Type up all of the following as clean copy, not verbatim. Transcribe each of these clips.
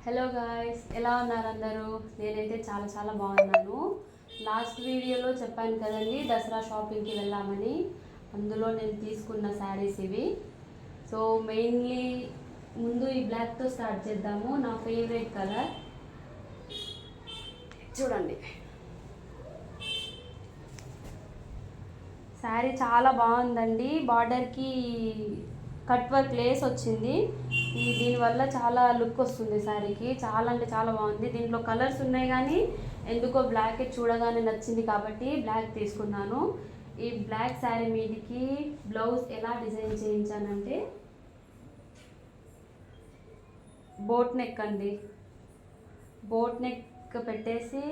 Hello guys, ఎలా ఉన్నారు అందరూ? నేనైతే చాలా బాగున్నాను. లాస్ట్ వీడియోలో చెప్పాను కదండి దసరా షాపింగ్కి వెళ్ళామని. అందులో నేను తీసుకున్న శారీస్ ఇవి. సో మెయిన్లీ ముందు ఈ బ్లాక్తో స్టార్ట్ చేద్దాము. నా ఫేవరెట్ కలర్ చూడండి. శారీ చాలా బాగుందండి. బార్డర్కి కట్ వర్క్ లేస్ వచ్చింది. దీనివల్ల చాలా లుక్ వస్తుంది శారీకి. చాలా అంటే చాలా బాగుంది. దీంట్లో కలర్స్ ఉన్నాయి కానీ ఎందుకో బ్లాక్ చూడగానే నచ్చింది కాబట్టి బ్లాక్ తీసుకున్నాను. ఈ బ్లాక్ శారీ మీదకి బ్లౌజ్ ఎలా డిజైన్ చేయించానంటే బోట్ నెక్ అండి. బోట్ నెక్ పెట్టేసి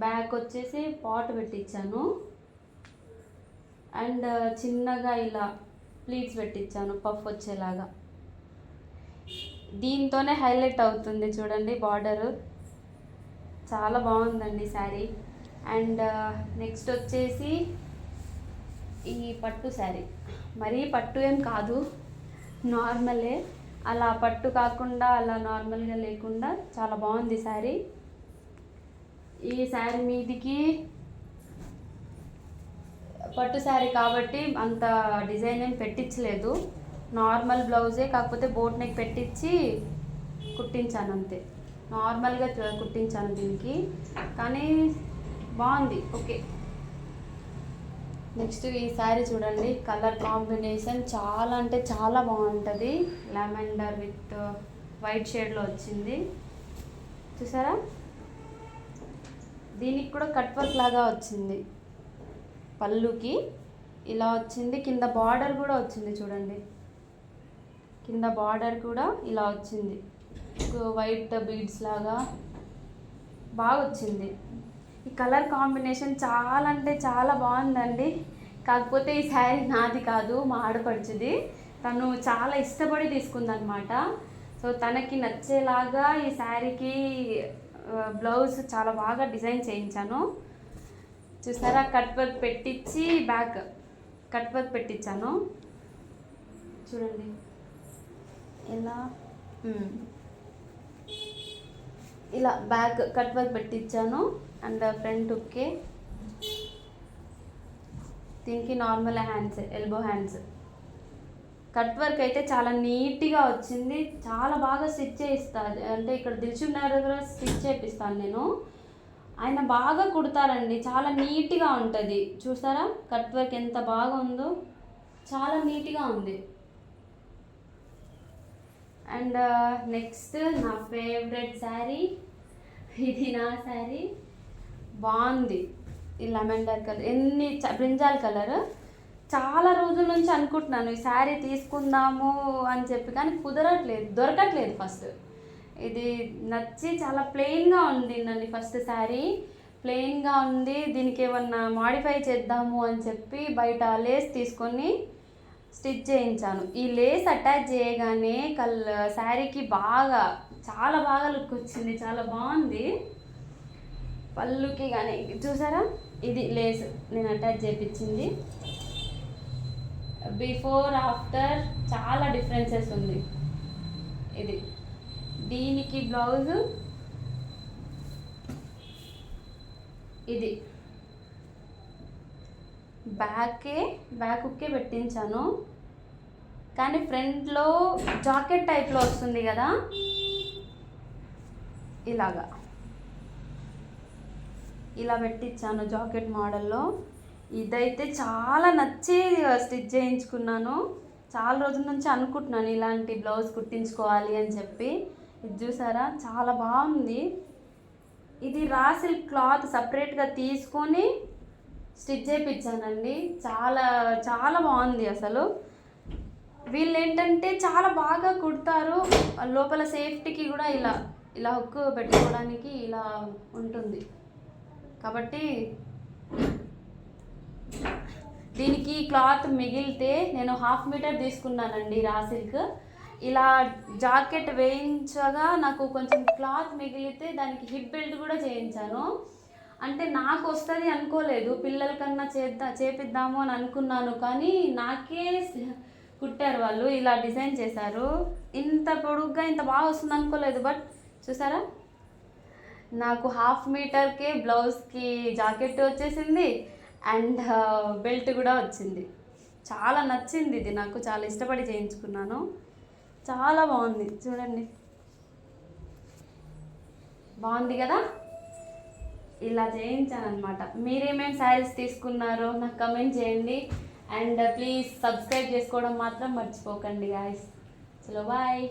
బ్యాక్ వచ్చేసి పాట్ పెట్టించాను. అండ్ చిన్నగా ఇలా ప్లీట్స్ పెట్టించాను పఫ్ వచ్చేలాగా. దీంతోనే హైలైట్ అవుతుంది చూడండి బార్డరు. చాలా బాగుందండి శారీ. అండ్ నెక్స్ట్ వచ్చేసి ఈ పట్టు శారీ. మరీ పట్టు ఏం కాదు, నార్మలే. అలా పట్టు కాకుండా అలా నార్మల్గా లేకుండా చాలా బాగుంది శారీ. ఈ శారీ మీదికి పట్టు శారీ కాబట్టి అంత డిజైన్ ఏం పెట్టించలేదు. నార్మల్ బ్లౌజే, కాకపోతే బోట్ నెక్ పెట్టించి కుట్టించాను అంతే. నార్మల్గా కుట్టించాను దీనికి, కానీ బాగుంది. ఓకే. నెక్స్ట్ ఈ శారీ చూడండి. కలర్ కాంబినేషన్ చాలా అంటే చాలా బాగుంటుంది. లావెండర్ విత్ వైట్ షేడ్లో వచ్చింది, చూసారా? దీనికి కూడా కట్ వర్క్ లాగా వచ్చింది. పళ్ళుకి ఇలా వచ్చింది. కింద బార్డర్ కూడా వచ్చింది చూడండి. కింద బార్డర్ కూడా ఇలా వచ్చింది, వైట్ బీడ్స్ లాగా బాగా వచ్చింది. ఈ కలర్ కాంబినేషన్ చాలా అంటే చాలా బాగుందండి. కాకపోతే ఈ శారీ నాది కాదు, మా ఆడపడుచుది. తను చాలా ఇష్టపడి తీసుకుందనమాట. సో తనకి నచ్చేలాగా ఈ శారీకి బ్లౌజ్ చాలా బాగా డిజైన్ చేయించాను. చూసారా? కట్ వర్క్ పెట్టించి బ్యాక్ కట్ వర్క్ పెట్టించాను చూడండి ఎలా. ఇలా బ్యాక్ కట్ వర్క్ పెట్టించాను. అండ్ ఫ్రంట్ హుక్కే. దీనికి normal hands, elbow hands. Cut work అయితే చాలా నీట్గా వచ్చింది. చాలా బాగా స్టిచ్ చేయిస్తాను. అంటే ఇక్కడ దిల్చుకున్న దగ్గర స్టిచ్ చేపిస్తాను నేను. ఆయన బాగా కుడతారండి. చాలా నీట్గా ఉంటుంది. చూసారా కట్ వర్క్ ఎంత బాగా ఉందో? చాలా నీట్గా ఉంది. అండ్ నెక్స్ట్ నా ఫేవరెట్ శారీ. ఇది నా శారీ. బాగుంది. ఈ లెవెండర్ కలర్, బ్రింజాల్ కలర్. చాలా రోజుల నుంచి అనుకుంటున్నాను ఈ శారీ తీసుకుందాము అని చెప్పి, కానీ కుదరట్లేదు, దొరకట్లేదు. ఫస్ట్ ఇది నచ్చి చాలా ప్లెయిన్గా ఉంది. నన్ను ఫస్ట్ శారీ ప్లెయిన్గా ఉంది. దీనికి ఏమన్నా మాడిఫై చేద్దాము అని చెప్పి బయట లేస్ తీసుకొని స్టిచ్ చేయించాను. ఈ లేస్ అటాచ్ చేయగానే శారీకి బాగా చాలా బాగా లుక్ వచ్చింది. చాలా బాగుంది. పళ్ళుకి కానీ చూసారా? ఇది లేస్ నేను అటాచ్ చేయించింది. బిఫోర్ ఆఫ్టర్ చాలా డిఫరెన్సెస్ ఉంది. ఇది దీనికి బ్లౌజ్ ఇది బ్యాక్ హుక్కే పెట్టించాను. కానీ ఫ్రంట్లో జాకెట్ టైప్లో వస్తుంది కదా, ఇలాగా ఇలా పెట్టించాను జాకెట్ మోడల్లో. ఇదైతే చాలా నచ్చి స్టిచ్ చేయించుకున్నాను. చాలా రోజుల నుంచి అనుకుంటున్నాను ఇలాంటి బ్లౌజ్ కుట్టించుకోవాలి అని చెప్పి. ఇది చూసారా? చాలా బాగుంది. ఇది రా సిల్క్ క్లాత్ సపరేట్గా తీసుకొని స్టిచ్ చేయించానండి. చాలా బాగుంది అసలు. వీళ్ళు ఏంటంటే చాలా బాగా కుడతారు. లోపల సేఫ్టీకి కూడా ఇలా హుక్ పెట్టుకోవడానికి ఇలా ఉంటుంది కాబట్టి దీనికి క్లాత్ మిగిలితే నేను 1/2 మీటర్ తీసుకున్నానండి రా సిల్క్. ఇలా జాకెట్ వేయించగా నాకు కొంచెం క్లాత్ మిగిలితే దానికి హిప్ బెల్ట్ కూడా చేయించాను. అంటే నాకు వస్తుంది అనుకోలేదు, పిల్లల కన్నా చేపిద్దాము అని అనుకున్నాను. కానీ నాకే కుట్టారు వాళ్ళు, ఇలా డిజైన్ చేశారు. ఇంత పొడుగ్గా ఇంత బాగా వస్తుంది అనుకోలేదు. బట్ చూసారా, నాకు 1/2 మీటర్కి బ్లౌజ్కి జాకెట్ వచ్చేసింది అండ్ బెల్ట్ కూడా వచ్చింది. చాలా నచ్చింది ఇది, నాకు చాలా ఇష్టపడి చేయించుకున్నాను. చాలా బాగుంది చూడండి, బాగుంది కదా. ఇలా చేయించాను అనమాట. మీరేమేమి శారీస్ తీసుకున్నారో నాకు కమెంట్ చేయండి అండ్ ప్లీజ్ సబ్స్క్రైబ్ చేసుకోవడం మాత్రం మర్చిపోకండి గాయస్. చలో బాయ్.